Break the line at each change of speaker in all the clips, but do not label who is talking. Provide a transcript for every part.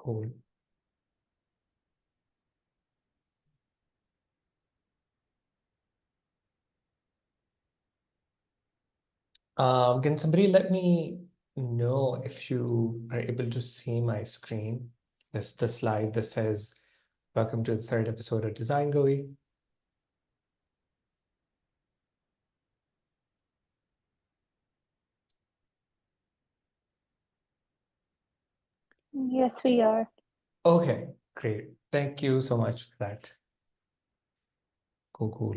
cool. Can somebody let me know if you are able to see my screen? This the slide that says, "Welcome to the third episode of Designgoi."
Yes, we are.
Okay, great. Thank you so much for that. Cool, cool.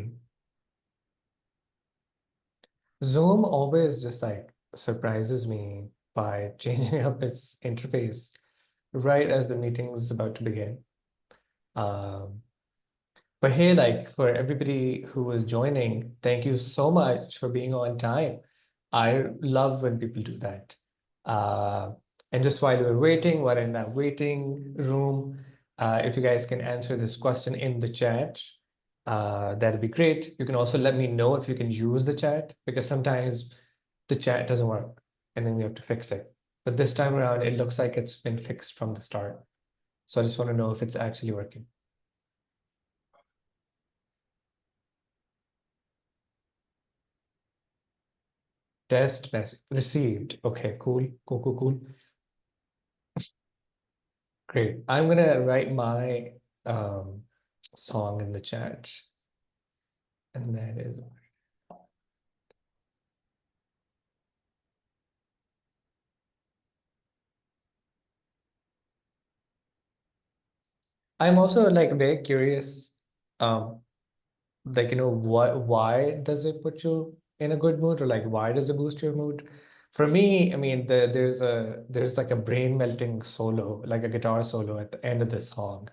Zoom always just like surprises me by changing up its interface right as the meeting is about to begin. Um, but hey, like for everybody who is joining, thank you so much for being on time. I love when people do that. Uh, and just while we're waiting, we're in that waiting room. If you guys can answer this question in the chat, that'd be great. You can also let me know if you can use the chat because sometimes the chat doesn't work and then we have to fix it. But this time around, it looks like it's been fixed from the start. So I just want to know if it's actually working. Test message received. Okay, cool, cool, cool, cool. Great. I'm gonna write my song in the chat. And that is, I'm also like very curious, um, like, why does it put you in a good mood or like, why does it boost your mood? For me, I mean, there's like a brain melting solo, like a guitar solo at the end of the song.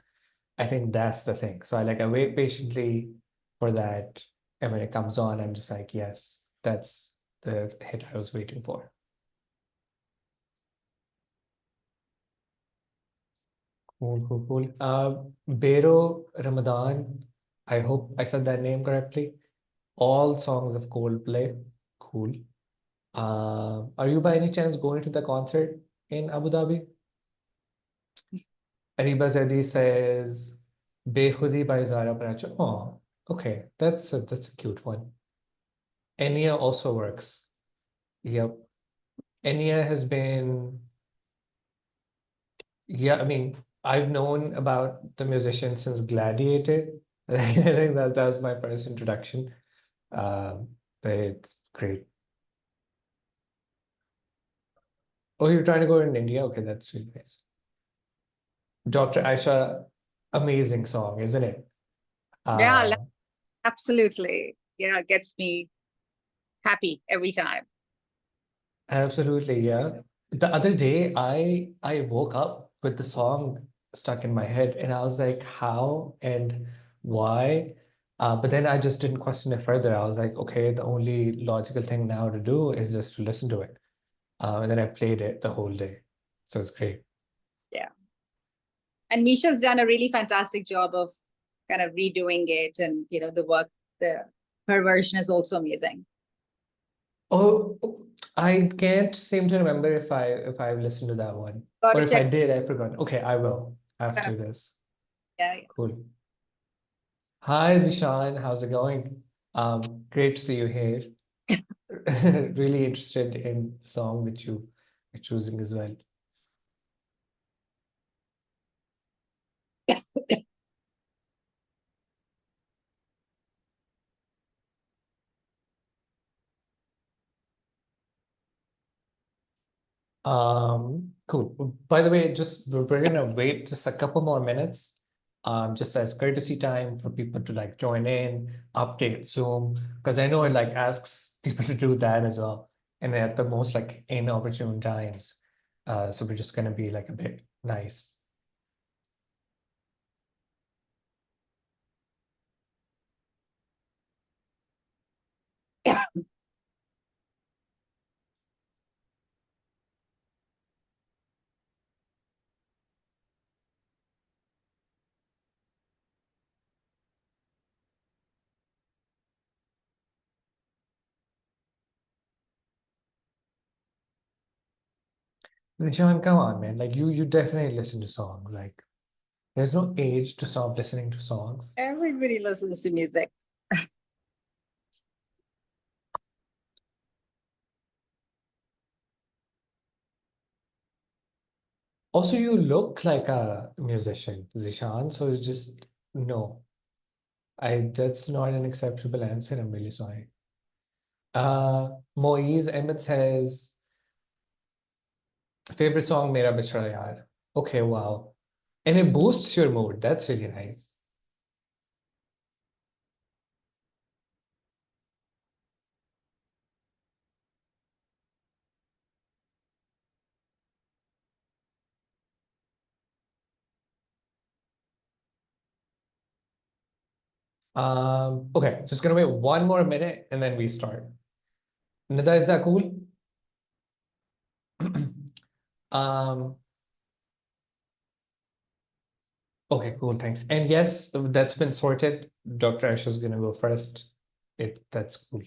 I think that's the thing. So I wait patiently for that. And when it comes on, I'm just like, yes, that's the hit I was waiting for. Cool, cool, cool. Bero Ramadan, I hope I said that name correctly. All songs of Coldplay. Cool. Are you by any chance going to the concert in Abu Dhabi? Ariba Zedi says Behudi by Zara Paracho. Oh, okay. That's a cute one. Enya also works. Yep. Enya has been, yeah, I mean, I've known about the musician since Gladiator. I think that was my first introduction. But it's great. Oh, you're trying to go in India? Okay, that's really nice. Dr. Aisha, amazing song, isn't it?
Yeah,
Uh,
absolutely. Yeah, gets me happy every time.
Absolutely, yeah. The other day, I woke up with the song stuck in my head, and I was like, how and why? But then I just didn't question it further. I was like, okay, the only logical thing now to do is just to listen to it. And then I played it the whole day, so it's great.
Yeah. And Misha's done a really fantastic job of kind of redoing it, and the work, her version is also amazing.
Oh, I can't seem to remember if I've listened to that one,
Got
or
to
if I
check.
did, I forgot. Okay, I will after this.
Yeah.
Cool. Hi, Zishan. How's it going? Great to see you here. Really interested in the song that you are choosing as well. Cool. By the way, just we're gonna wait just a couple more minutes, just as courtesy time for people to like join in, update Zoom, because I know it like asks people to do that as well, and at the most like inopportune times. So we're just gonna be like a bit nice. Nishan, come on, man. Like you definitely listen to songs. Like there's no age to stop listening to songs.
Everybody listens to music.
Also, you look like a musician, Zishan, so you just no. That's not an acceptable answer. I'm really sorry. Moise Emmett says, favorite song Mera Bichra Yaar. Okay, wow. And it boosts your mood. That's really nice. Okay, just gonna wait one more minute and then we start. Nida, is that cool? Um, okay, cool, thanks. And yes, that's been sorted. Dr. Aisha's gonna go first. That's cool.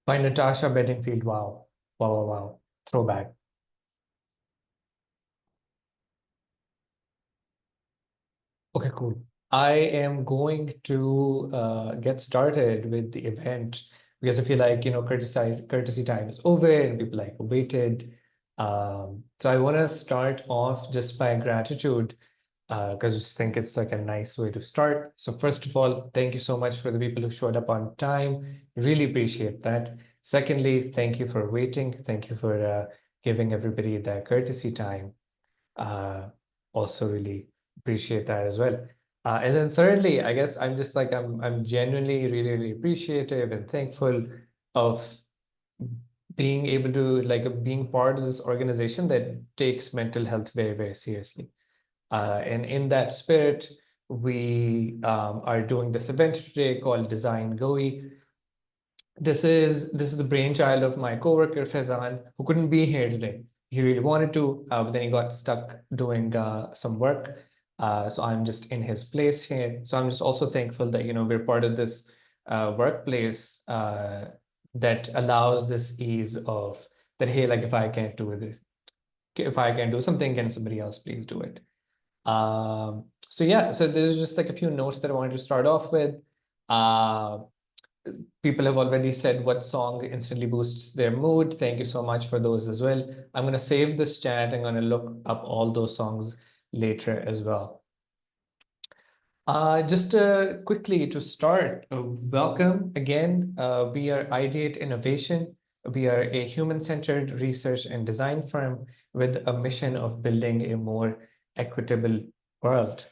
By Natasha Bedingfield. Wow. Wow, wow, wow. Throwback. Okay, cool. I am going to get started with the event because I feel like, courtesy time is over and people like waited. So I want to start off just by gratitude because I just think it's like a nice way to start. So first of all, thank you so much for the people who showed up on time. Really appreciate that. Secondly, thank you for waiting. Thank you for giving everybody that courtesy time. Uh, Also really appreciate that as well. And then thirdly, I guess I'm just like I'm genuinely really, really appreciative and thankful of being able to being part of this organization that takes mental health very, very seriously. And in that spirit, we are doing this event today called Designgoi. This is the brainchild of my coworker Faizan, who couldn't be here today. He really wanted to, but then he got stuck doing some work. So I'm just in his place here. So I'm just also thankful that we're part of this workplace that allows this ease of that. Hey, like if I can't do this, if I can do something, can somebody else please do it? So yeah, so there's just like a few notes that I wanted to start off with. Uh, People have already said what song instantly boosts their mood. Thank you so much for those as well. I'm going to save this chat. I'm going to look up all those songs later as well. Just quickly to start, welcome again. We are Ideate Innovation. We are a human-centered research and design firm with a mission of building a more equitable world.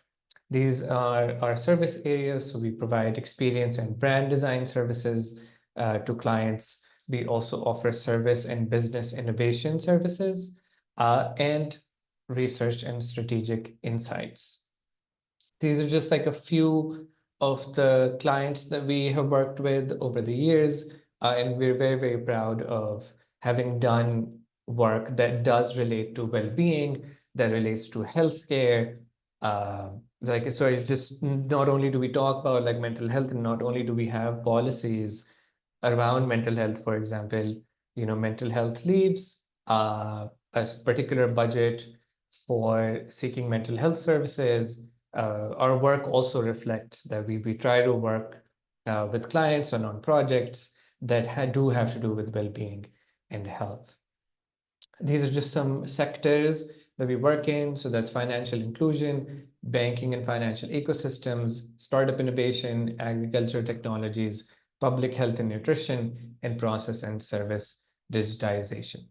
These are our service areas. So we provide experience and brand design services to clients. We also offer service and business innovation services and research and strategic insights. These are just like a few of the clients that we have worked with over the years. And we're very, very proud of having done work that does relate to well-being, that relates to healthcare. So it's just not only do we talk about like mental health, and not only do we have policies around mental health, for example, mental health leaves, a particular budget for seeking mental health services. Our work also reflects that we try to work with clients and on projects that do have to do with well-being and health. These are just some sectors that we work in. So that's financial inclusion, banking and financial ecosystems, startup innovation, agriculture technologies, public health and nutrition, and process and service digitization.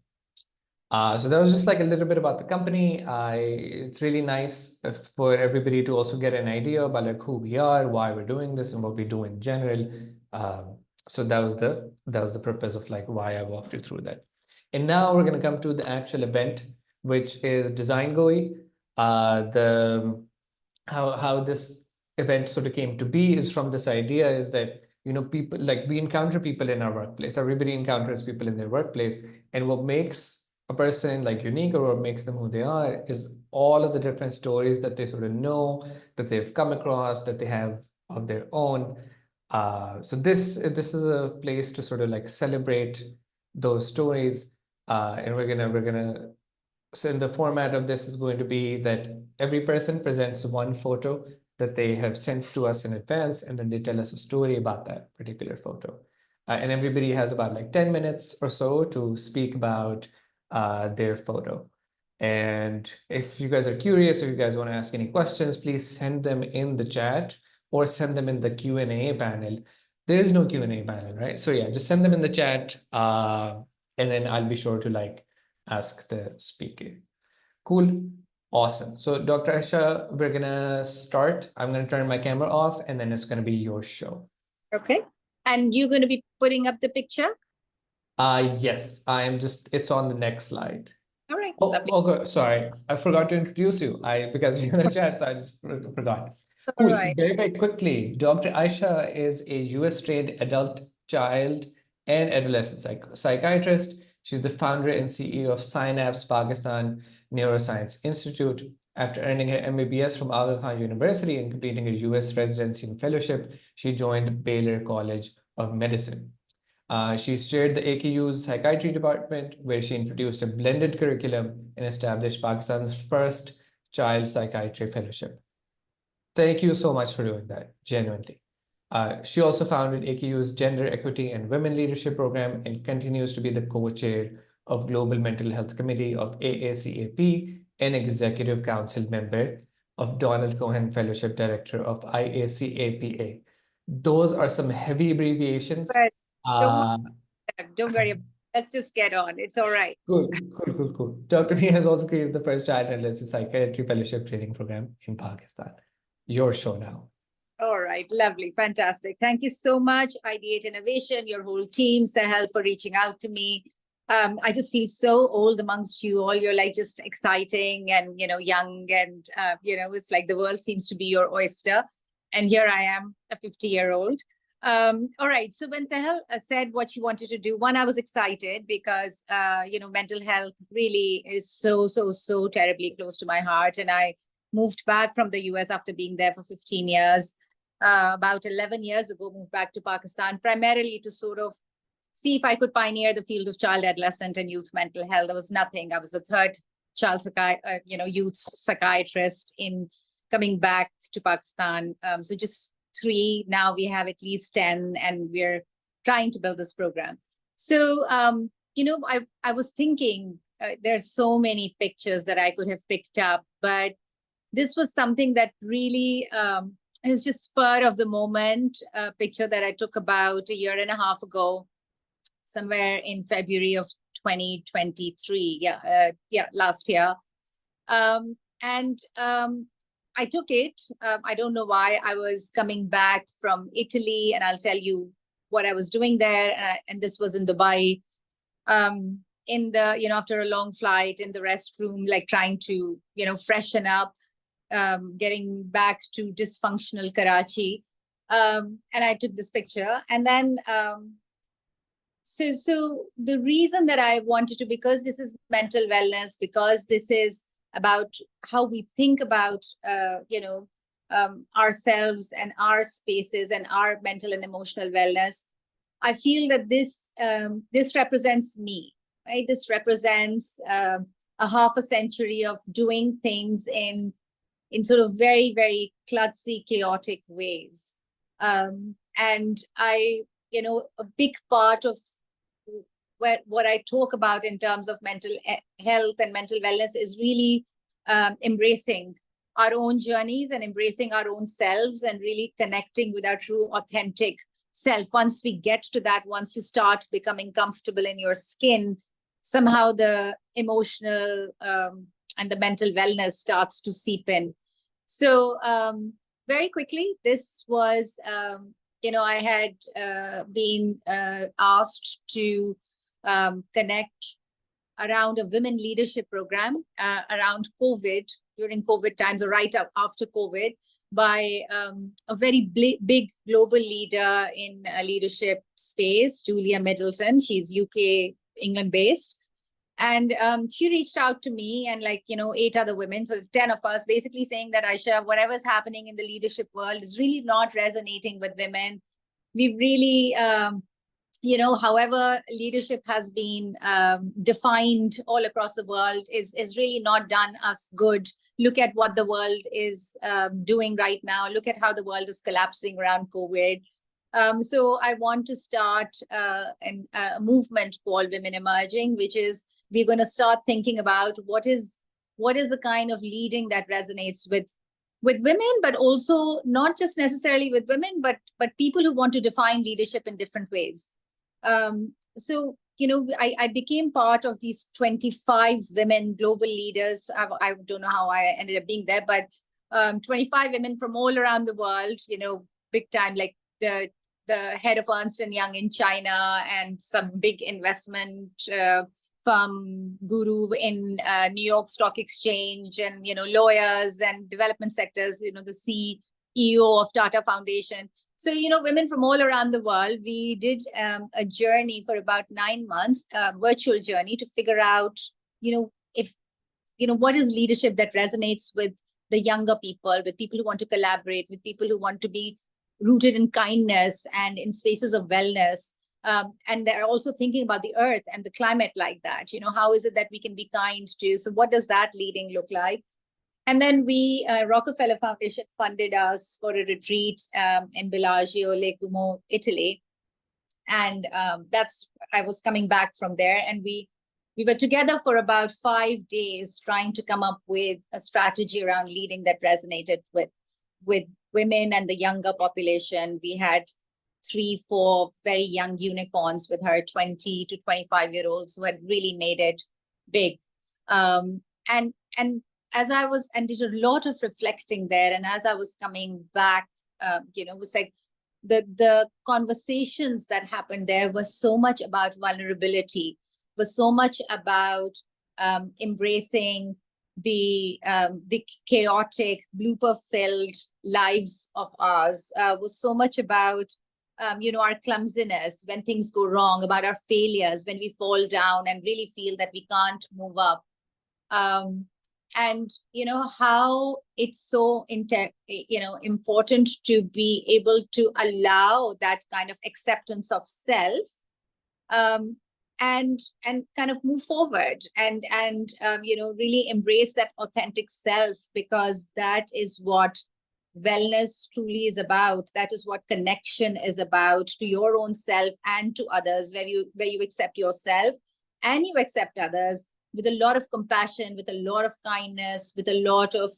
So that was just like a little bit about the company. It's really nice for everybody to also get an idea about like who we are, why we're doing this, and what we do in general. So that was the purpose of like why I walked you through that. And now we're gonna come to the actual event, which is Designgoi. The how this event sort of came to be is from this idea is that people like we encounter people in our workplace. Everybody encounters people in their workplace, and what makes a person like unique, or what makes them who they are, is all of the different stories that they sort of know, that they've come across, that they have of their own. So this is a place to sort of like celebrate those stories. And so in the format of this is going to be that every person presents one photo that they have sent to us in advance, and then they tell us a story about that particular photo. And everybody has about like 10 minutes or so to speak about their photo. And if you guys are curious, if you guys want to ask any questions, please send them in the chat or send them in the Q&A panel. There is no Q&A panel, right? So yeah, just send them in the chat, and then I'll be sure to like ask the speaker. Cool. Awesome. So Dr. Ayesha, we're gonna start. I'm gonna turn my camera off, and then it's gonna be your show.
Okay. And you're going to be putting up the picture?
Yes, it's on the next slide.
All right.
Oh,
Lovely.
okay. Sorry, I forgot to introduce you. Because you're in the chat, so I just forgot.
All
Cool. So
right.
very, very quickly, Dr. Ayesha is a US trained adult, child, and adolescent psychiatrist. She's the founder and CEO of Synapse Pakistan Neuroscience Institute. After earning her MBBS from Aga Khan University and completing her US residency and fellowship, she joined Baylor College of Medicine. She's chaired the AKU's psychiatry department, where she introduced a blended curriculum and established Pakistan's first child psychiatry fellowship. Thank you so much for doing that, genuinely. She also founded AKU's Gender Equity and Women Leadership Program and continues to be the co-chair of Global Mental Health Committee of AACAP and Executive Council member of Donald Cohen Fellowship Director of IACAPA. Those are some heavy abbreviations.
But don't worry. Let's just get on. It's all right.
Cool. Dr. Mia has also created the first child and adolescent psychiatry fellowship training program in Pakistan. Your show now.
All right. Lovely. Fantastic. Thank you so much, Ideate Innovation, your whole team, Sahel, for reaching out to me. I just feel so old amongst you all. You're like just exciting and, young, and, it's like the world seems to be your oyster. And here I am, a 50-year-old. All right. So when Sahel said what she wanted to do, one, I was excited because, mental health really is so terribly close to my heart. And I moved back from the US after being there for 15 years. About 11 years ago, moved back to Pakistan, primarily to sort of see if I could pioneer the field of child, adolescent, and youth mental health. There was nothing. I was a third youth psychiatrist in coming back to Pakistan. So just 3. Now we have at least 10, and we're trying to build this program. So, I was thinking there's so many pictures that I could have picked up, but this was something that really is just spur of the moment, a picture that I took about a year and a half ago, somewhere in February of 2023. Last year. And I took it. I don't know why. I was coming back from Italy, and I'll tell you what I was doing there. And this was in Dubai. In the, after a long flight, in the restroom, like trying to, freshen up. Getting back to dysfunctional Karachi. And I took this picture. And then, so the reason that I wanted to, because this is mental wellness, because this is about how we think about, ourselves and our spaces and our mental and emotional wellness, I feel that this represents me, right? This represents a half a century of doing things in sort of very, very klutzy, chaotic ways. And I, a big part of what I talk about in terms of mental health and mental wellness is really embracing our own journeys and embracing our own selves and really connecting with our true, authentic self. Once we get to that, once you start becoming comfortable in your skin, somehow the emotional and the mental wellness starts to seep in. So very quickly, this was, I had been asked to connect around a women leadership program around COVID, during COVID times, or right up after COVID, by a very big global leader in a leadership space, Julia Middleton. She's UK, England based. And she reached out to me and 8 other women, so 10 of us, basically saying that, Ayesha, whatever's happening in the leadership world is really not resonating with women. We've really, however leadership has been defined all across the world is really not done us good. Look at what the world is doing right now. Look at how the world is collapsing around COVID. So I want to start a movement called Women Emerging, which is we're going to start thinking about what is the kind of leading that resonates with women, but also not just necessarily with women, but people who want to define leadership in different ways. So, I became part of these 25 women global leaders. I don't know how I ended up being there, but 25 women from all around the world, big time, like the head of Ernst & Young in China and some big investment firm guru in New York Stock Exchange, and, lawyers and development sectors, the CEO of Tata Foundation. So, women from all around the world, we did a journey for about 9 months, a virtual journey to figure out, if, what is leadership that resonates with the younger people, with people who want to collaborate, with people who want to be rooted in kindness and in spaces of wellness. And they're also thinking about the earth and the climate like that. How is it that we can be kind to? So what does that leading look like? And then we, Rockefeller Foundation funded us for a retreat in Bellagio, Lake Como, Italy. And I was coming back from there, and we were together for about 5 days trying to come up with a strategy around leading that resonated with women and the younger population. We had 3-4 very young unicorns with her, 20 to 25-year-olds who had really made it big. And as I was, and did a lot of reflecting there, and as I was coming back, it was like the conversations that happened there were so much about vulnerability, was so much about embracing the chaotic, blooper-filled lives of ours, was so much about our clumsiness when things go wrong, about our failures when we fall down and really feel that we can't move up. And how it's so important to be able to allow that kind of acceptance of self, and kind of move forward and really embrace that authentic self, because that is what wellness truly is about. That is what connection is about, to your own self and to others, where you accept yourself and you accept others with a lot of compassion, with a lot of kindness, with a lot of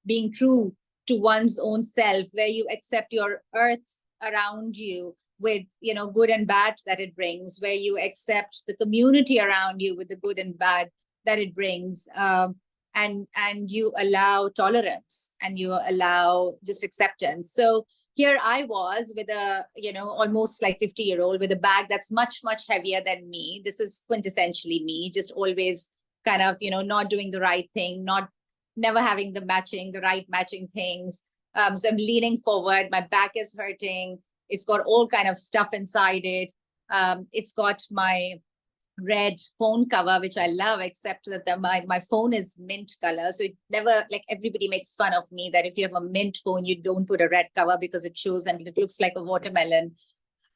being true to one's own self, where you accept your earth around you with good and bad that it brings, where you accept the community around you with the good and bad that it brings, and you allow tolerance and you allow just acceptance. So here I was with a, almost like 50-year-old with a bag that's much, much heavier than me. This is quintessentially me, just always kind of, not doing the right thing, never having the right matching things. So I'm leaning forward, my back is hurting. It's got all kind of stuff inside it. It's got my red phone cover, which I love, except that my phone is mint color. So it never, like, everybody makes fun of me that if you have a mint phone, you don't put a red cover because it shows and it looks like a watermelon.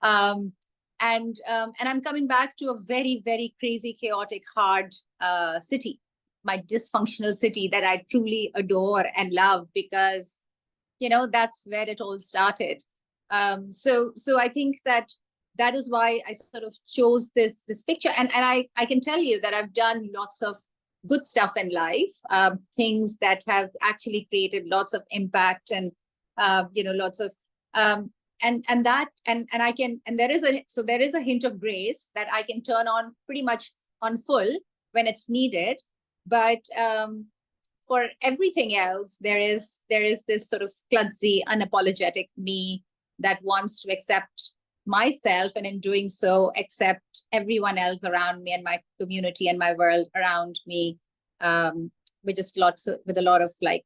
And I'm coming back to a very, very crazy, chaotic, hard city, my dysfunctional city that I truly adore and love, because, that's where it all started. So I think that is why I sort of chose this picture. And I can tell you that I've done lots of good stuff in life, things that have actually created lots of impact and, lots of, and there is a hint of grace that I can turn on pretty much on full when it's needed. But for everything else, there is this sort of kludzy, unapologetic me that wants to accept myself, and in doing so accept everyone else around me and my community and my world around me, with a lot of like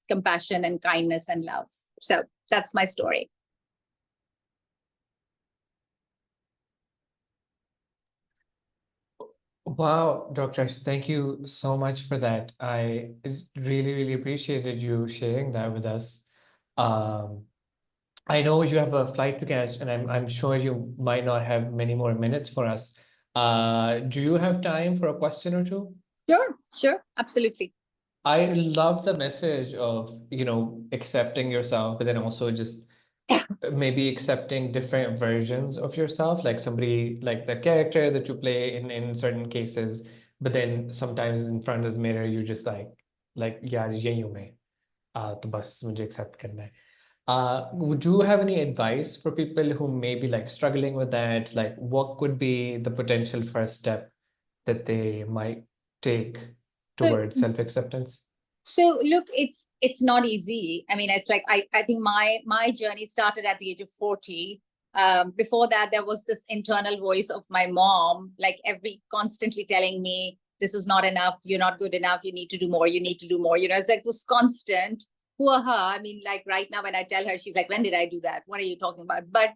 compassion and kindness and love. So that's my story.
Wow, Dr. Ayesha, thank you so much for that. I really, really appreciated you sharing that with us. I know you have a flight to catch, and I'm sure you might not have many more minutes for us. Do you have time for a question or two?
Sure, sure, absolutely.
I love the message of, accepting yourself, but then also just maybe accepting different versions of yourself, like somebody like the character that you play in certain cases, but then sometimes in front of the mirror you just like यार यही हूँ मैं तो बस मुझे accept करना है. Would you have any advice for people who may be like struggling with that? Like, what could be the potential first step that they might take
So,
towards self-acceptance?
so look, it's not easy. I mean, it's like I think my journey started at the age of 40. Before that, there was this internal voice of my mom, like constantly telling me, this is not enough, you're not good enough, you need to do more, you need to do more. It's like it was constant. Poor her. I mean, like right now, when I tell her, she's like, when did I do that? What are you talking about? But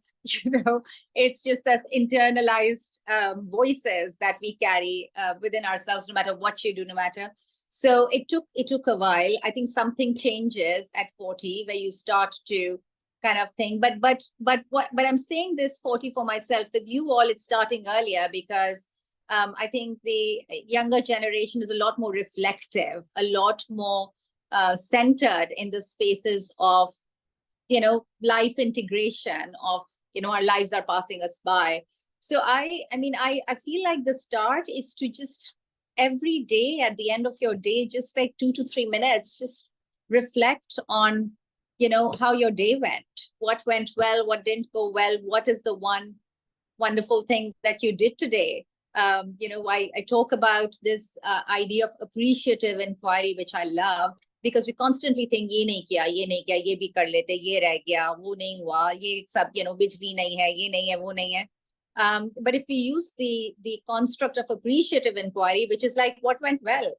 it's just this internalized voices that we carry within ourselves, no matter what you do, no matter. So it took a while. I think something changes at 40 where you start to kind of think. But I'm saying this 40 for myself. With you all, it's starting earlier because I think the younger generation is a lot more reflective, a lot more centered in the spaces of life integration of our lives are passing us by. So I feel like the start is to just every day at the end of your day, just like 2 to 3 minutes, just reflect on how your day went, what went well, what didn't go well, what is the one wonderful thing that you did today. I talk about this idea of appreciative inquiry, which I love, because we constantly think ye nahi kiya, ye nahi kiya, ye bhi kar lete, ye reh gaya, wo nahi hua, ye sab, bijli nahi hai, ye nahi hai, wo nahi hai. But if we use the construct of appreciative inquiry, which is like, what went well?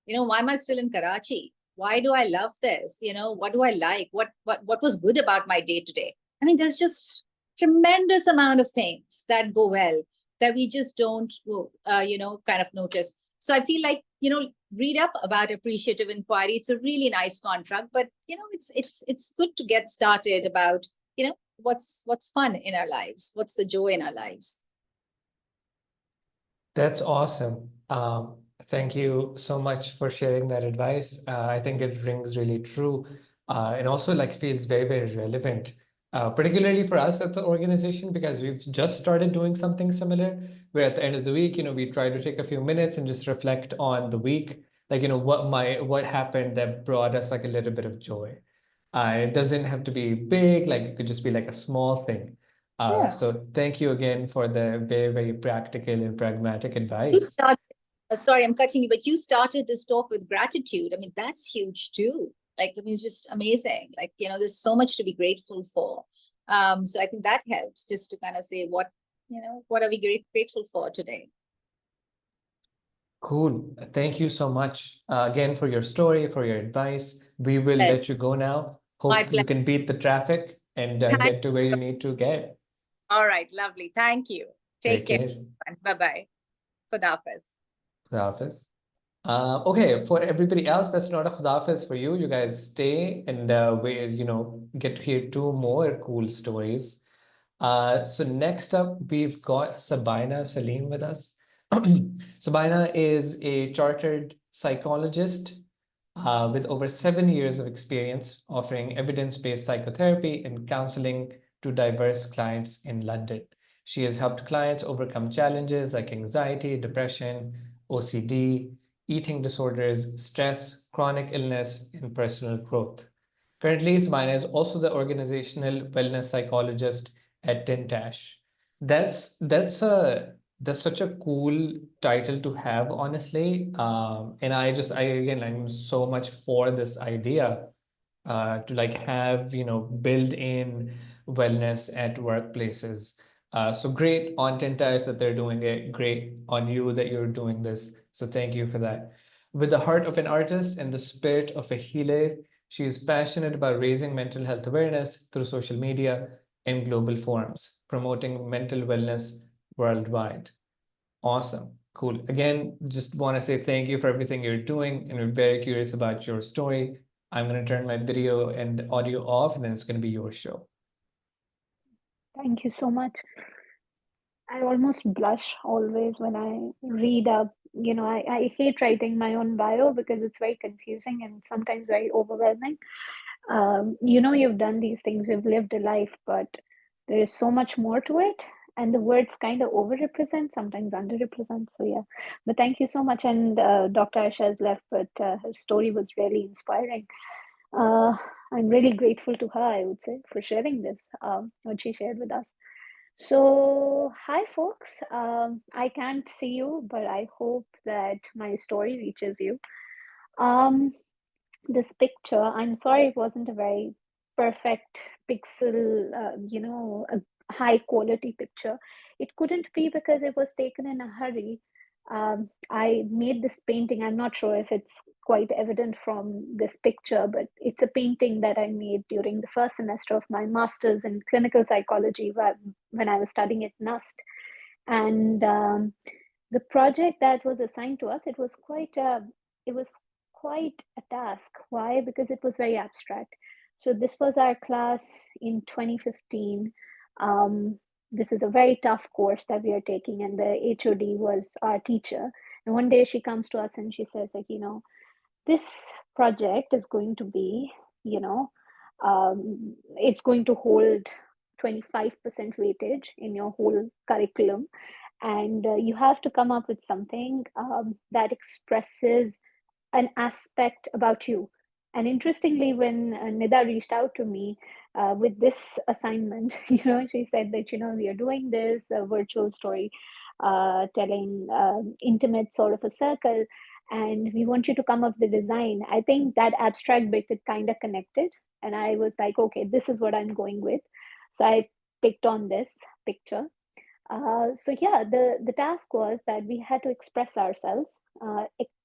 Why am I still in Karachi? Why do I love this? What do I like? What was good about my day today? I mean, there's just tremendous amount of things that go well that we just don't, kind of notice. So I feel like, read up about appreciative inquiry. It's a really nice contract, but it's good to get started about, what's fun in our lives, what's the joy in our lives.
That's awesome. Thank you so much for sharing that advice. I think it rings really true, and also like feels very, very relevant, particularly for us at the organization because we've just started doing something similar. Where at the end of the week, we try to take a few minutes and just reflect on the week, like what happened that brought us like a little bit of joy. It doesn't have to be big, like it could just be like a small thing.
Yeah.
So thank you again for the very, very practical and pragmatic
You
advice.
started, sorry, I'm cutting you, but you started this talk with gratitude. I mean, that's huge too. Like, I mean, it's just amazing. Like, there's so much to be grateful for. So I think that helps just to kind of say what are we grateful for today?
Cool. Thank you so much again for your story, for your advice. We will let you go now.
My
Hope you
pleasure.
can beat the traffic and get to where you need to get.
All right, lovely. Thank you.
Take
Take care.
care.
Bye-bye. Khudafis.
Khudafis. Okay, for everybody else, that's not a Khudafis for you. You guys stay and get to hear two more cool stories. So next up, we've got Sabaenah Salim with us. Sabaenah is a chartered psychologist with over 7 years of experience offering evidence-based psychotherapy and counseling to diverse clients in London. She has helped clients overcome challenges like anxiety, depression, OCD, eating disorders, stress, chronic illness, and personal growth. Currently, Sabaenah is also the organizational wellness psychologist at Tintash. That's such a cool title to have, honestly. And I'm so much for this idea to like have, build in wellness at workplaces. So great on Tintash that they're doing it. Great on you that you're doing this. So thank you for that. With the heart of an artist and the spirit of a healer, she is passionate about raising mental health awareness through social media and global forums, promoting mental wellness worldwide. Awesome. Cool. Again, just want to say thank you for everything you're doing, and we're very curious about your story. I'm going to turn my video and audio off, and then it's going to be your show.
Thank you so much. I almost blush always when I read up. I hate writing my own bio because it's very confusing and sometimes very overwhelming. You've done these things, we've lived a life, but there is so much more to it. And the words kind of overrepresent, sometimes underrepresent. So, yeah. But thank you so much. And Dr. Aisha has left, but her story was really inspiring. Uh, I'm really grateful to her, I would say, for sharing this, what she shared with us. So, hi, folks. I can't see you, but I hope that my story reaches you. Um, this picture, I'm sorry it wasn't a very perfect pixel, a high quality picture. It couldn't be because it was taken in a hurry. I made this painting. I'm not sure if it's quite evident from this picture, but it's a painting that I made during the first semester of my master's in clinical psychology when I was studying at NUST. And the project that was assigned to us, it was quite a task. Why? Because it was very abstract. So this was our class in 2015. This is a very tough course that we are taking, and the HOD was our teacher. And one day she comes to us and she says, like, this project is going to be, it's going to hold 25% weightage in your whole curriculum, and you have to come up with something that expresses an aspect about you. And interestingly, when Nida reached out to me with this assignment, she said that, we are doing this virtual story telling intimate sort of a circle, and we want you to come up with the design. I think that abstract bit, it kind of connected. And I was like, okay, this is what I'm going with. So I picked on this picture. So yeah, the task was that we had to express ourselves,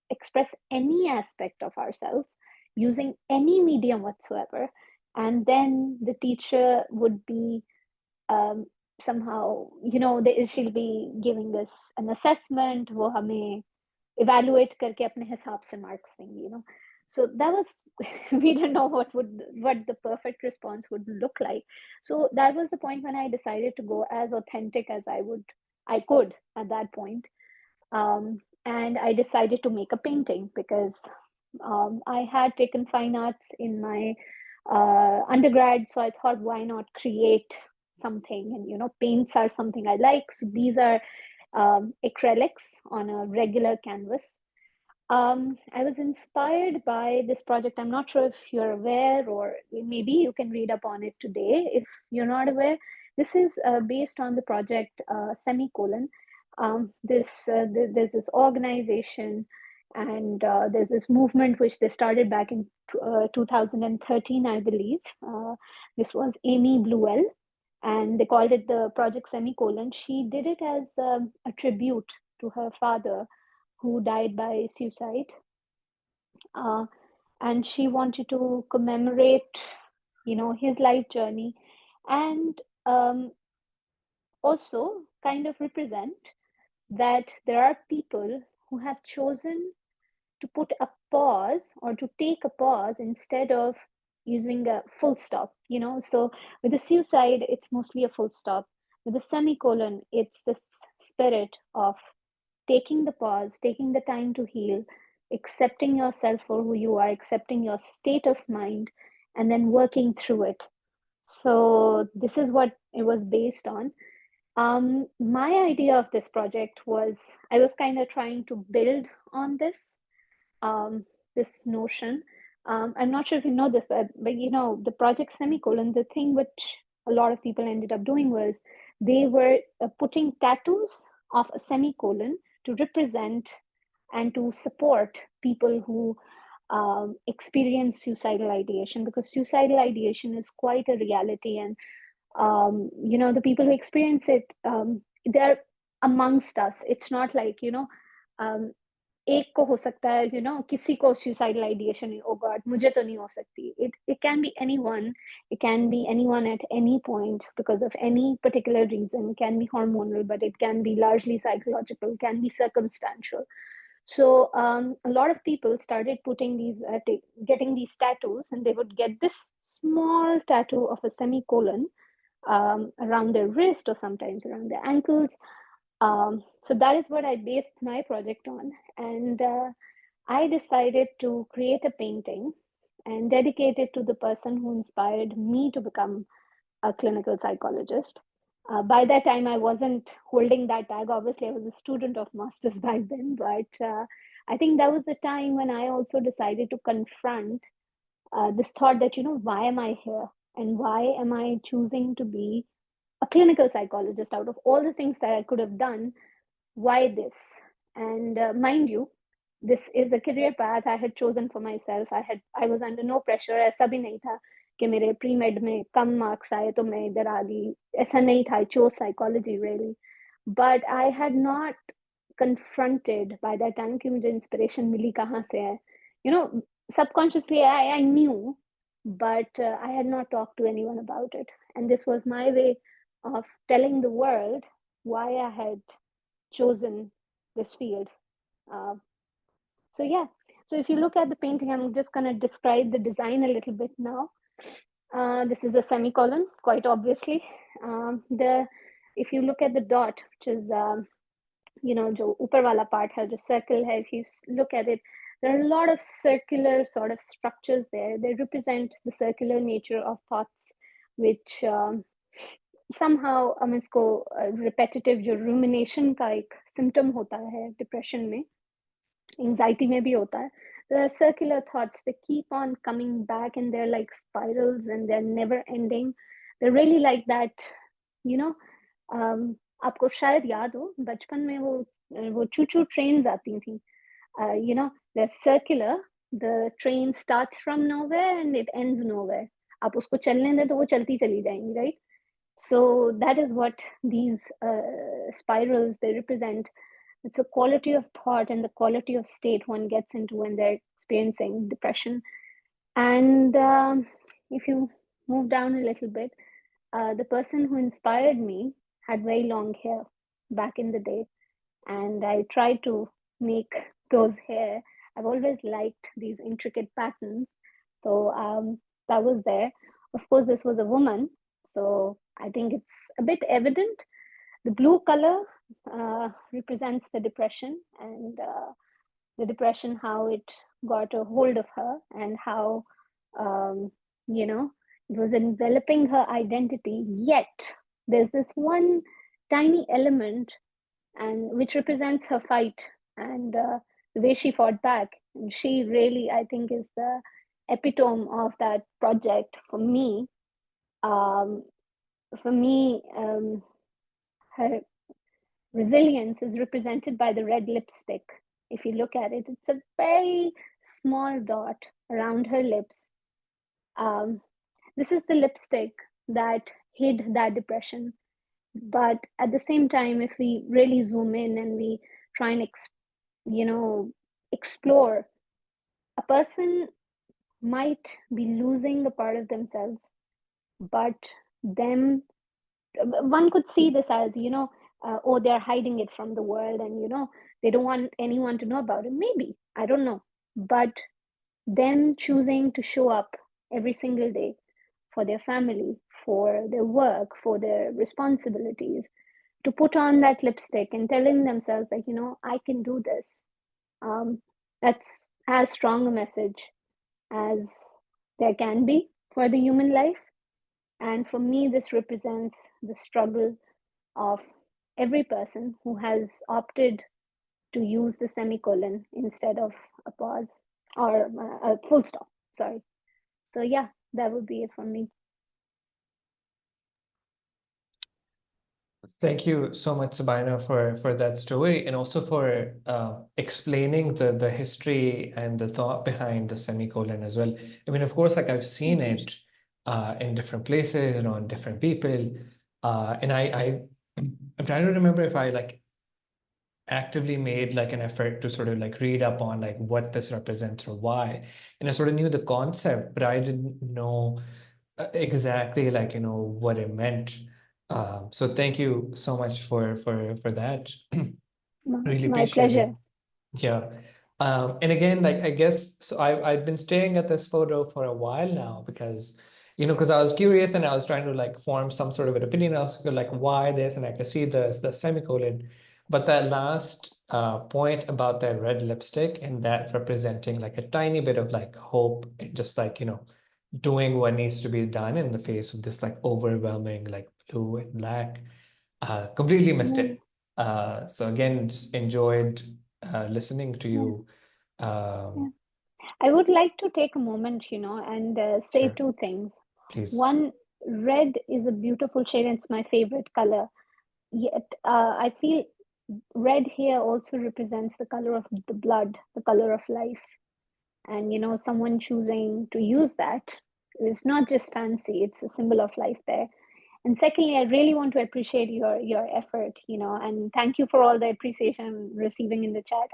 express any aspect of ourselves using any medium whatsoever, and then the teacher would be um, somehow, she'll be giving us an assessment. वो हमें evaluate करके अपने हिसाब से marks देंगी. So that was we didn't know what the perfect response would look like. So that was the point when I decided to go as authentic as I could at that point. And I decided to make a painting because I had taken fine arts in my undergrad, so I thought, why not create something? And paints are something I like. So these are acrylics on a regular canvas. I was inspired by this project. I'm not sure if you're aware, or maybe you can read up on it today if you're not aware. This is based on the project Semicolon. There's this organization, and there's this movement which they started back in 2013, I believe. This was Amy Bluell, and they called it the Project Semicolon. She did it as a tribute to her father, who died by suicide. And she wanted to commemorate, his life journey, and also kind of represent that there are people who have chosen to put a pause or to take a pause instead of using a full stop. So with the suicide, it's mostly a full stop. With the semicolon, it's the spirit of taking the pause, taking the time to heal, accepting yourself for who you are, accepting your state of mind, and then working through it. So this is what it was based on. My idea of this project was, I was kind of trying to build on um, this notion. I'm not sure if you know this, but the project Semicolon, the thing which a lot of people ended up doing was they were putting tattoos of a semicolon to represent and to support people who experience suicidal ideation, because suicidal ideation is quite a reality. And the people who experience it, they're amongst us. It's not like um, एक को हो सकता है, किसी को suicidal ideation, oh god, मुझे तो नहीं हो सकती. It can be anyone. It can be anyone at any point because of any particular reason. It can be hormonal, but it can be largely psychological, can be circumstantial. So a lot of people started putting getting these tattoos, and they would get this small tattoo of a semicolon around their wrist or sometimes around their ankles. So that is what I based my project on. And I decided to create a painting and dedicate it to the person who inspired me to become a clinical psychologist. By that time, I wasn't holding that tag. Obviously, I was a student of master's back then, but I think that was the time when I also decided to confront this thought that, why am I here? And why am I choosing to be a clinical psychologist? Out of all the things that I could have done, why this? And mind you, this is a career path I had chosen for myself. I was under no pressure. ऐसा भी नहीं था कि मेरे pre med में कम marks आए तो मैं इधर आ गई. ऐसा नहीं था. I chose psychology really, but I had not confronted by that time कि मुझे inspiration मिली कहाँ से है. Subconsciously I knew, but I had not talked to anyone about it. And this was my way of telling the world why I had chosen this field. So yeah, so if you look at the painting, I'm just going to describe the design a little bit now. This is a semicolon, quite obviously. If you look at the dot, which is जो ऊपर वाला part है, जो circle है, if you look at it, there are a lot of circular sort of structures there. They represent the circular nature of thoughts, which somehow हम इसको repetitive जो rumination का एक symptom होता है depression में, anxiety में भी होता है. There are circular thoughts that keep on coming back, and they're like spirals, and they're never ending. They're really like that, आपको शायद याद हो बचपन में वो चू-चू trains आती थी. They're circular. The train starts from nowhere and it ends nowhere. आप उसको चलने दें तो वो चलती चली जाएंगी, right? So that is what these spirals, they represent. It's a quality of thought and the quality of state one gets into when they're experiencing depression. And if you move down a little bit, the person who inspired me had very long hair back in the day, and I tried to make those hair. I've always liked these intricate patterns, so that was there. Of course, this was a woman, so I think it's a bit evident. The blue color represents the depression, and the depression, how it got a hold of her, and how it was enveloping her identity. Yet there's this one tiny element, and which represents her fight and the way she fought back. And she really, I think, is the epitome of that project for me. Her resilience is represented by the red lipstick. If you look at it, it's a very small dot around her lips. This is the lipstick that hid that depression. But at the same time, if we really zoom in and we try and explore, a person might be losing a part of themselves, but one could see this as, oh, they're hiding it from the world, and they don't want anyone to know about it. Maybe, I don't know. But them choosing to show up every single day for their family, for their work, for their responsibilities, to put on that lipstick and telling themselves like, I can do this. That's as strong a message as there can be for the human life. And for me, this represents the struggle of every person who has opted to use the semicolon instead of a pause or a full stop. Sorry. So yeah, that would be it from me.
Thank you so much, Sabaenah, for that story, and also for explaining the history and the thought behind the semicolon as well. I mean, of course, like I've seen it in different places, in different people, and I'm trying to remember if I like actively made like an effort to sort of like read up on like what this represents or why, and I sort of knew the concept, but I didn't know exactly like what it meant. So thank you so much for that. Really
My
appreciate it.
pleasure.
Yeah. And again, like I guess so I've been staring at this photo for a while now because because I was curious and I was trying to like form some sort of an opinion. I was like, why this? And I could see the semicolon. But that last point about that red lipstick and that representing like a tiny bit of like hope, and just like, doing what needs to be done in the face of this like overwhelming like blue and black, completely missed
Yeah.
it. So again, just enjoyed listening to
Yeah.
you.
Yeah.
Um,
I would like to take a moment, and say
sure,
two things.
please.
One, red is a beautiful shade, and it's my favorite color. Yet, I feel red here also represents the color of the blood, the color of life. And, someone choosing to use that is not just fancy, it's a symbol of life there. And secondly, I really want to appreciate your effort, and thank you for all the appreciation I'm receiving in the chat.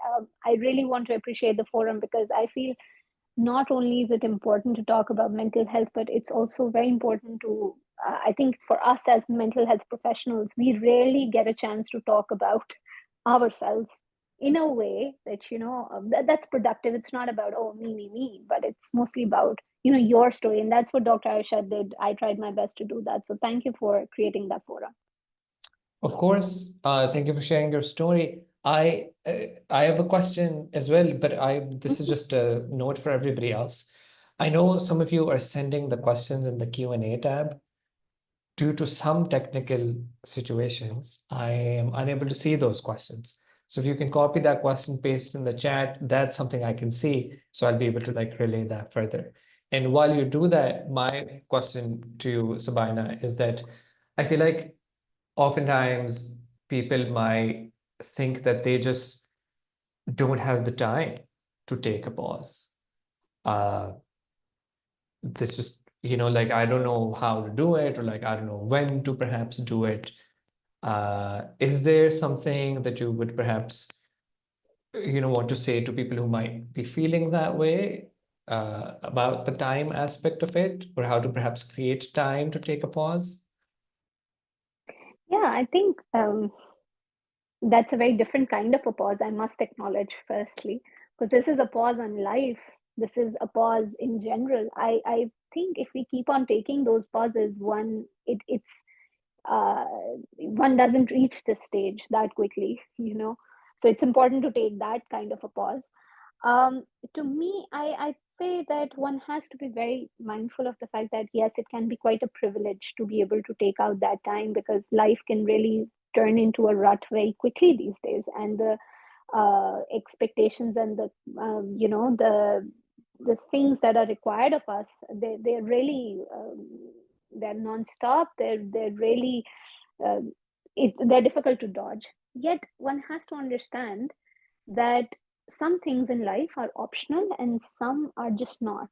I really want to appreciate the forum because I feel not only is it important to talk about mental health, but it's also very important to, I think for us as mental health professionals, we rarely get a chance to talk about ourselves in a way that, that's productive. It's not about, oh, me, but it's mostly about, your story. And that's what Dr. Ayesha did. I tried my best to do that. So thank you for creating that forum.
Of course. Thank you for sharing your story. I have a question as well, but this is
Mhm.
just a note for everybody else. I know some of you are sending the questions in the Q&A tab. Due to some technical situations, I am unable to see those questions. So if you can copy that question, paste it in the chat, that's something I can see. So I'll be able to like relay that further. And while you do that, my question to you, Sabaenah, is that I feel like oftentimes people might think that they just don't have the time to take a pause. Uh, this just, like I don't know how to do it, or like I don't know when to perhaps do it. Is there something that you would perhaps, want to say to people who might be feeling that way, about the time aspect of it, or how to perhaps create time to take a pause?
Yeah, I think that's a very different kind of a pause, I must acknowledge, firstly, because this is a pause on life. This is a pause in general. I think if we keep on taking those pauses, uh, one doesn't reach this stage that quickly, So it's important to take that kind of a pause. Um, to me, I'd say that one has to be very mindful of the fact that, yes, it can be quite a privilege to be able to take out that time because life can really turn into a rut very quickly these days. And the expectations and the, the things that are required of us, they're really, they're nonstop. They're really, um, they're difficult to dodge. Yet one has to understand that some things in life are optional and some are just not.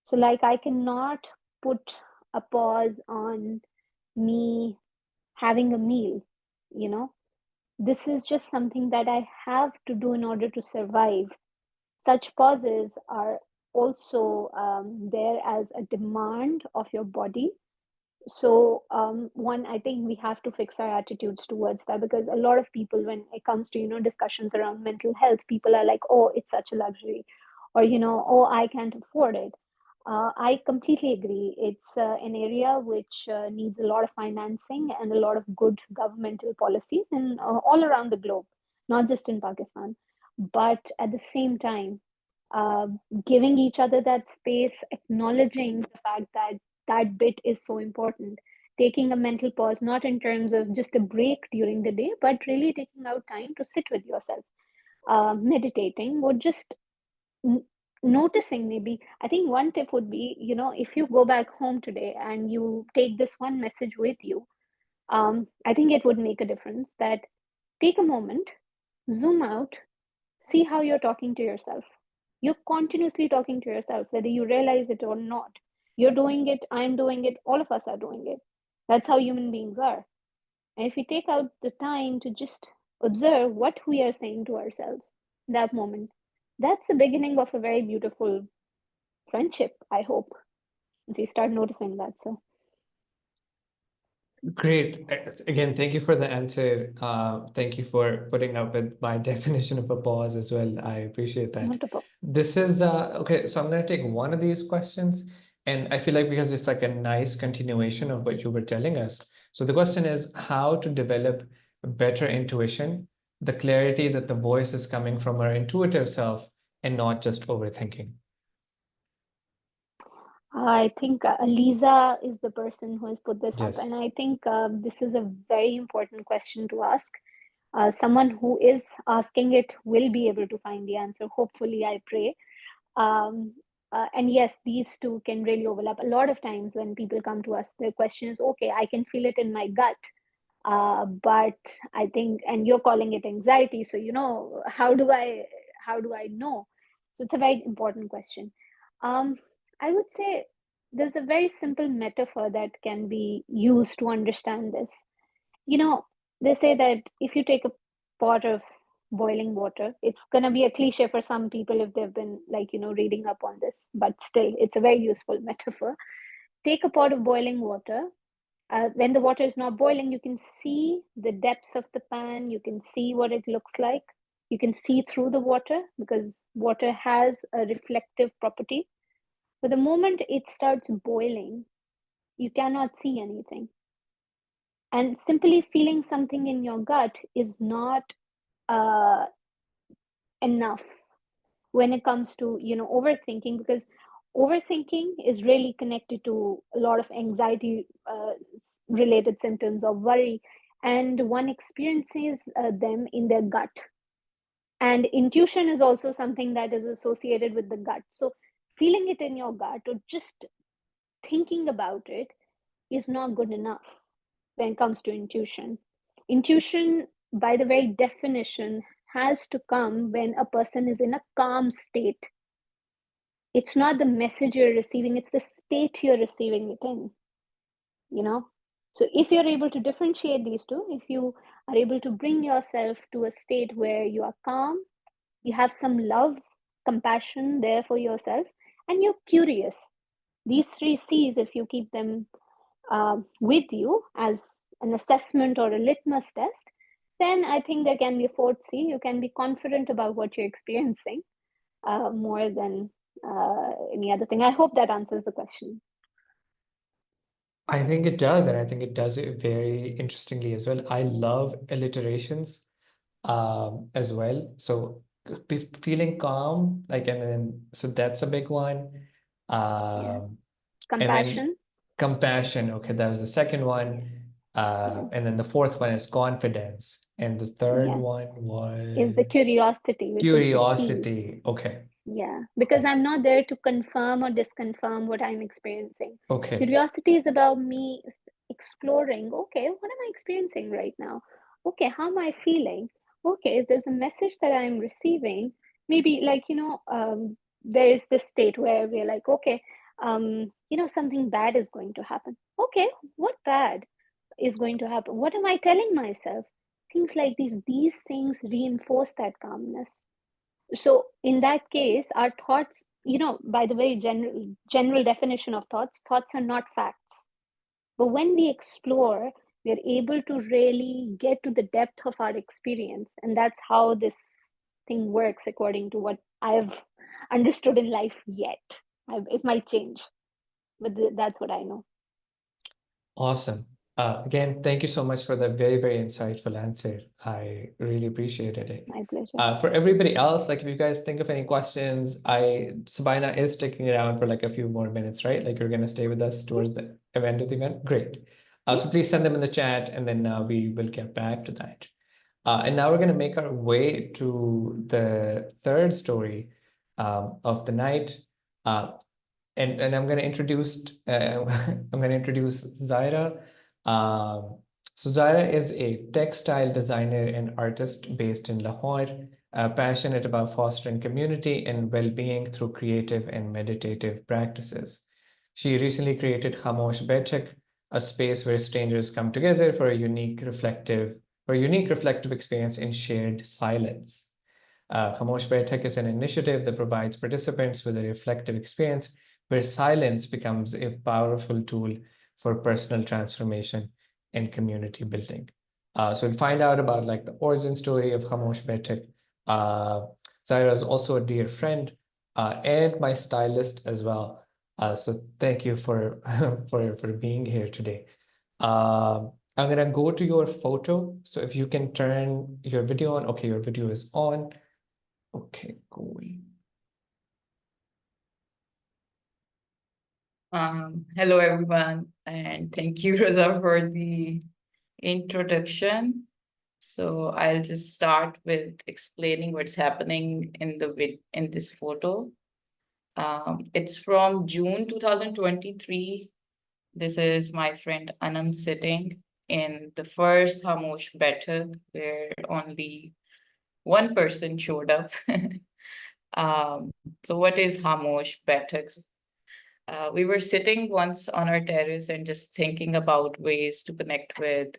So, like, I cannot put a pause on me having a meal, you know. This is just something that I have to do in order to survive. Such pauses are also there as a demand of your body. So one, I think we have to fix our attitudes towards that because a lot of people, when it comes to discussions around mental health, people are like, oh, it's such a luxury, or oh, I can't afford it. I completely agree. It's an area which needs a lot of financing and a lot of good governmental policies and all around the globe, not just in Pakistan. But at the same time, uh, giving each other that space, acknowledging the fact that that bit is so important. Taking a mental pause, not in terms of just a break during the day, but really taking out time to sit with yourself, meditating, or just noticing. Maybe I think one tip would be, if you go back home today and you take this one message with you, I think it would make a difference. That take a moment, zoom out, see how you're talking to yourself. You're continuously talking to yourself, whether you realize it or not. You're doing it, I'm doing it, all of us are doing it. That's how human beings are. And if we take out the time to just observe what we are saying to ourselves in that moment, that's the beginning of a very beautiful friendship, I hope. Once you start noticing that. So,
Great. Again, thank you for the answer. Thank you for putting up with my definition of a pause as well. I appreciate that.
wonderful.
This is okay. So I'm going to take one of these questions. And I feel like because it's like a nice continuation of what you were telling us. So the question is how to develop better intuition, the clarity that the voice is coming from our intuitive self and not just overthinking.
I think Lisa is the person who has put this up, and
Yes.
I think this is a very important question to ask. Someone who is asking it will be able to find the answer. Hopefully, I pray. And yes, these two can really overlap. A lot of times when people come to us, the question is, okay, I can feel it in my gut, but I think, and you're calling it anxiety. So, how do I know? So it's a very important question. Um, I would say there's a very simple metaphor that can be used to understand this. You know, they say that if you take a pot of boiling water, it's going to be a cliche for some people if they've been like, reading up on this, but still, it's a very useful metaphor. Take a pot of boiling water. When the water is not boiling, you can see the depths of the pan, you can see what it looks like. You can see through the water because water has a reflective property. But the moment it starts boiling, you cannot see anything. And simply feeling something in your gut is not uh, enough when it comes to overthinking, because overthinking is really connected to a lot of anxiety related symptoms of worry, and one experiences them in their gut. And intuition is also something that is associated with the gut. So feeling it in your gut or just thinking about it is not good enough when it comes to intuition. Intuition, by the very definition, has to come when a person is in a calm state. It's not the message you're receiving, it's the state you're receiving it in, you know? So if you're able to differentiate these two, if you are able to bring yourself to a state where you are calm, you have some love, compassion there for yourself, and you're curious. These three C's, if you keep them with you as an assessment or a litmus test, then I think there can be a fourth C. You can be confident about what you're experiencing more than any other thing. I hope that answers the question.
I think it does, and I think it does it very interestingly as well. I love alliterations as well. So feeling calm, like, and then so that's a big one.
Yeah.
And then
Compassion.
compassion. Okay, that was the second one.
Yeah.
And then the fourth one is confidence, and the third
Yeah.
one
Is the
was
curiosity, which is the key.
curiosity. Okay.
Yeah, because I'm not there to confirm or disconfirm what I'm experiencing.
Okay.
Curiosity is about me exploring, okay, what am I experiencing right now? Okay, how am I feeling? Okay, if there's a message that I'm receiving, maybe like, there is this state where we're like, okay, something bad is going to happen. Okay, what bad is going to happen? What am I telling myself? Things like these things reinforce that calmness. So in that case, our thoughts, by the very general definition of thoughts are not facts. But when we explore, we are able to really get to the depth of our experience. And that's how this thing works according to what I've understood in life yet. It might change, but that's what I know.
Awesome. Again, thank you so much for the very, very insightful answer. I really appreciated it.
My pleasure.
For everybody else, like if you guys think of any questions, Sabaenah is sticking around for like a few more minutes, right? Like you're gonna stay with us towards the end of the event. Great. So please send them in the chat, and then we will get back to that. And now we're gonna make our way to the third story of the night. And I'm going to introduce Zaira. So Zaira is a textile designer and artist based in Lahore, passionate about fostering community and well-being through creative and meditative practices. She recently created Khamosh Baitak, a space where strangers come together for a unique reflective experience in shared silence. Khamosh Baitak is an initiative that provides participants with a reflective experience where silence becomes a powerful tool for personal transformation and community building. So we'll find out about like the origin story of Khamosh Baitak. Zaira is also a dear friend and my stylist as well. So thank you for for being here today. I'm gonna go to your photo. So if you can turn your video on. Okay, your video is on. Okay, cool.
Hello, everyone, and thank you, Rosa, for the introduction. So I'll just start with explaining what's happening in this photo. It's from June 2023. This is my friend Anam sitting in the first Hamosh Baithak, where only one person showed up. So what is Hamosh Baithaks? We were sitting once on our terrace and just thinking about ways to connect with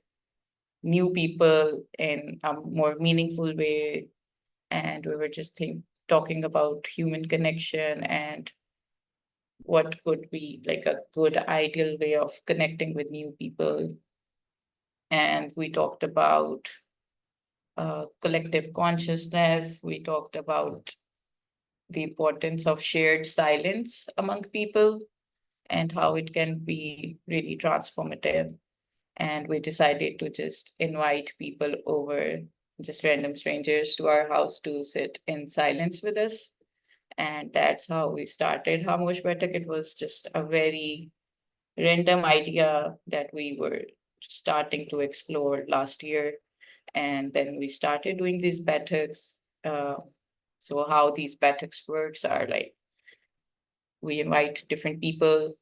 new people in a more meaningful way. And we were just talking about human connection and what could be like a good ideal way of connecting with new people. And we talked about collective consciousness. We talked about the importance of shared silence among people and how it can be really transformative. And we decided to just invite people over, just random strangers, to our house to sit in silence with us. And that's how we started Hamosh Batak. It was just a very random idea that we were starting to explore last year. And then we started doing these bataks. So how these bataks works are like, we invite different people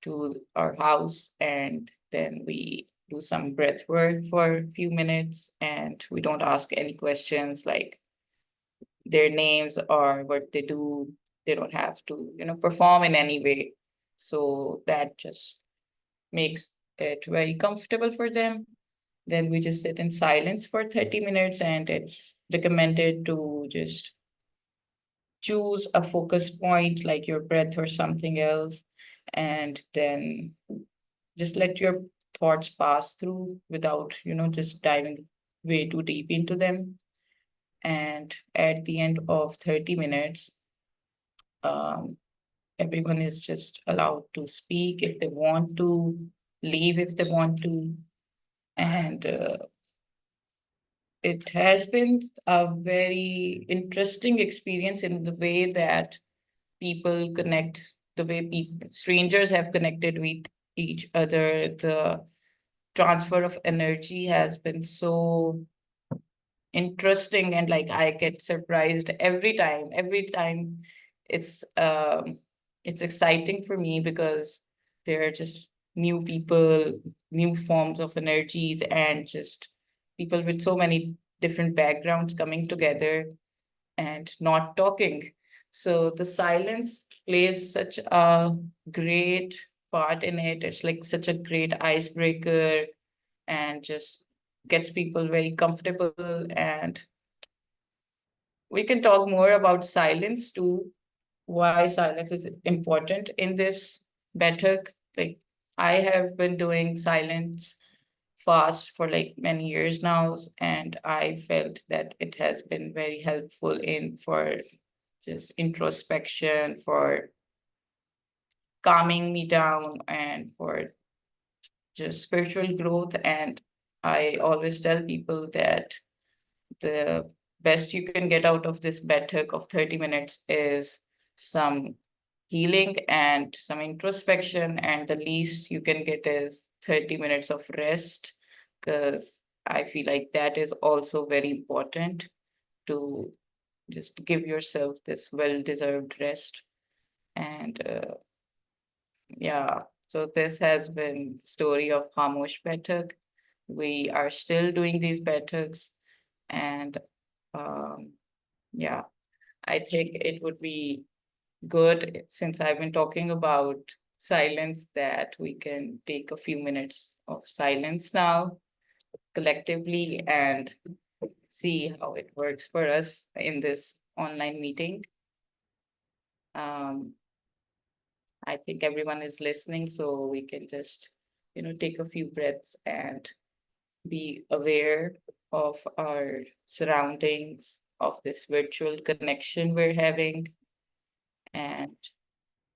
to our house, and then we do some breath work for a few minutes, and we don't ask any questions like their names or what they do. They don't have to, perform in any way. So that just makes it very comfortable for them. Then we just sit in silence for 30 minutes, and it's recommended to just choose a focus point like your breath or something else, and then just let your thoughts pass through without, just diving way too deep into them. And at the end of 30 minutes, everyone is just allowed to speak if they want to, leave if they want to. And it has been a very interesting experience in the way that people connect, the way strangers have connected with each other. The transfer of energy has been so interesting, and like I get surprised every time. It's exciting for me because there are just new people, new forms of energies, and just people with so many different backgrounds coming together and not talking. So the silence plays such a great part in it. It's like such a great icebreaker and just gets people very comfortable. And we can talk more about silence too, why silence is important in this Baithak. Like, I have been doing silence fast for like many years now, and I felt that it has been very helpful in for just introspection, for calming me down, and for just spiritual growth. And I always tell people that the best you can get out of this Baithak of 30 minutes is some healing and some introspection, and the least you can get is 30 minutes of rest, because I feel like that is also very important, to just give yourself this well-deserved rest. And yeah, so this has been the story of Hamosh Baithak. We are still doing these Baithaks, and yeah, I think it would be good, since I've been talking about silence, that we can take a few minutes of silence now collectively and see how it works for us in this online meeting. I think everyone is listening, so we can just, take a few breaths and be aware of our surroundings, of this virtual connection we're having, and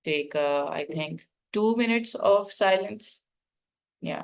take, I think, 2 minutes of silence. Yeah.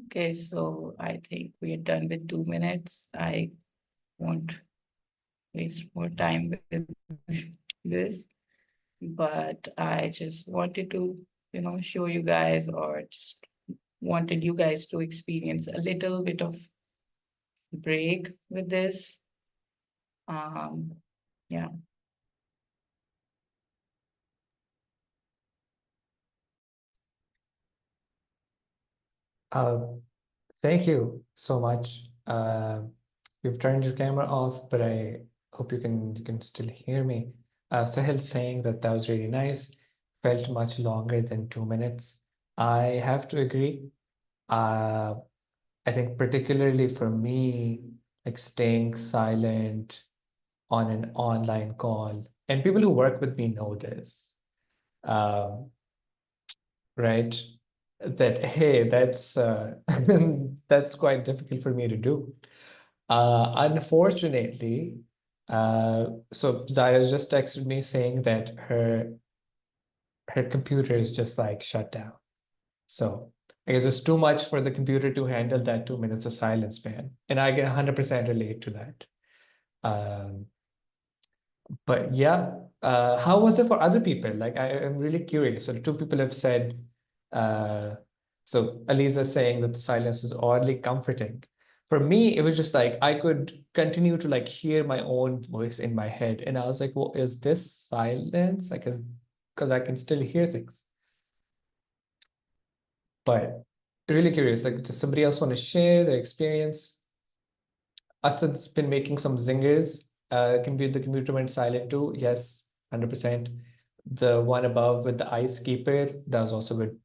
Okay, so I think we are done with 2 minutes. I won't waste more time with this, but I just wanted to, show you guys, or just wanted you guys to experience a little bit of break with this. Yeah.
Thank you so much. You've turned your camera off, but I hope you can still hear me. Sahil saying that that was really nice. Felt much longer than 2 minutes. I have to agree. Uh, I think particularly for me, like staying silent on an online call, and people who work with me know this, um, right? That hey, that's quite difficult for me to do. Unfortunately, so Zaira just texted me saying that her computer is just like shut down. So I guess it's too much for the computer to handle that 2 minutes of silence, man. And I get 100% relate to that. Um, but yeah, how was it for other people? Like I am really curious. So two people have said, uh, so Aliza saying that the silence was oddly comforting. For me, it was just like I could continue to like hear my own voice in my head, and I was like, "Well, is this silence? Like, is because I can still hear things." But really curious. Like, does somebody else want to share their experience? Asad's been making some zingers. The computer went silent too. Yes, 100%. The one above with the ice keeper, that was also good.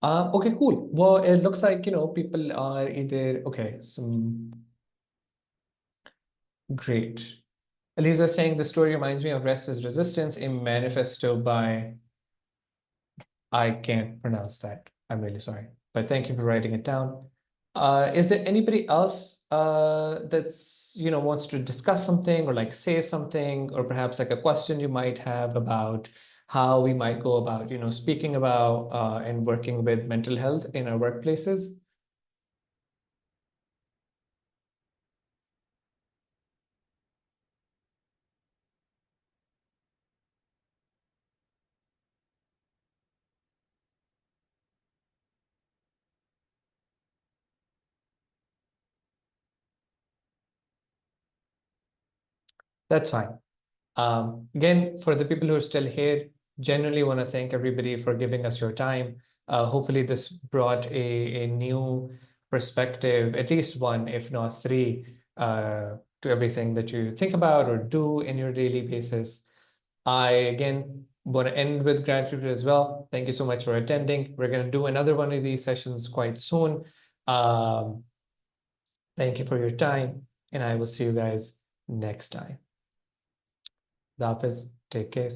Okay, cool. Well, it looks like, people are either, okay, some great. Elisa saying the story reminds me of Rest is Resistance, a manifesto by, I can't pronounce that. I'm really sorry, but thank you for writing it down. Is there anybody else that's wants to discuss something or like say something, or perhaps like a question you might have about how we might go about speaking about and working with mental health in our workplaces? That's fine. Again, for the people who are still here, genuinely want to thank everybody for giving us your time. Hopefully this brought a new perspective, at least one, if not three, to everything that you think about or do in your daily basis. I, again, want to end with gratitude as well. Thank you so much for attending. We're going to do another one of these sessions quite soon. Thank you for your time, and I will see you guys next time. Hafiz, take care.